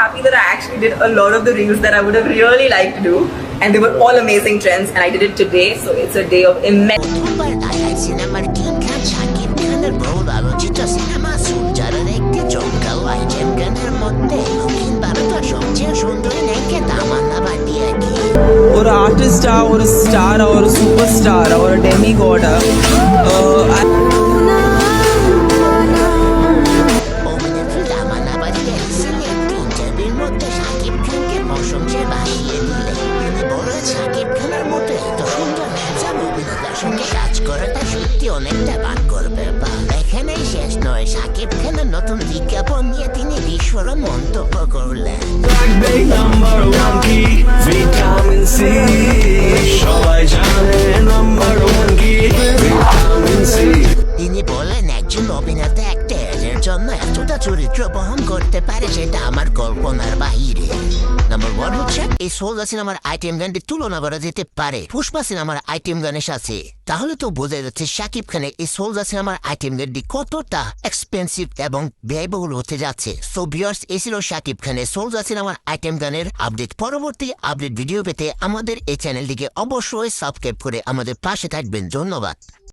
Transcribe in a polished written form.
happy that I actually did a lot of the reels that I would have really liked to do, and they were all amazing trends, and I did it today, so it's a day of immense. প্রথমবার ঢাকায় সিনেমার king খান শাকিব খানের বহুল আলোচিত cinema সুলজারের একটি জমকালো item গানের মধ্যে দক্ষিণ ভারতের সবচেয়ে সুন্দরী নায়িকা তামান্না ভাটিয়াকে ஒரு ஆர்டிஸ்டா ஒரு ஸ்டாரா ஒரு சூப்பர் ஸ்டாரா ஒரு டெமிகாடா অভিনেত্রী তামান্না ভাটিয়া রিসেন্টলি একটি ইন্টারভিউর মধ্যে শাকিব খানকে প্রশংসায় ভাসিয়ে দিলেন। তিনি বলেন শাকিব খানের মতো এত সুন্দর হ্যান্ডসাম অভিনেতার সঙ্গে কাজ করাটা সত্যি অনেকটা ভাগ্যের ব্যাপার। এখানেই শেষ নয়, শাকিব খানের নতুন বিজ্ঞাপন নিয়ে তিনি বিস্ফোরক মন্তব্য করলেন। নাম্বার ওয়ান কি ভিটামিন সি, সবাই জানে নাম্বার ওয়ান কি ভিটামিন সি। তিনি বলেন একজন অভিনেতা একটা এর জন্য এতটা চরিত্র বহন করতে পারে সেটা আমার কল্পনার বাহিরে। নাম্বার ওয়ান হচ্ছে এই সোলজার সিনেমার আইটেম গানটি তুলনা করা যেতে পারে পুষ্পা সিনেমার আইটেম গানের সাথে। তাহলে তো বোঝা যাচ্ছে শাকিব খানের এই সোলজার সিনেমার আইটেম গানটি কতটা এক্সপেন্সিভ এবং ব্যয়বহুল হতে যাচ্ছে। সো ভিউয়ার্স, এই ছিল শাকিব খানের সোলজার সিনেমার আইটেম গানের আপডেট। পরবর্তী আপডেট ভিডিও পেতে আমাদের এই চ্যানেলটিকে অবশ্যই সাবস্ক্রাইব করে আমাদের পাশে থাকবেন। ধন্যবাদ।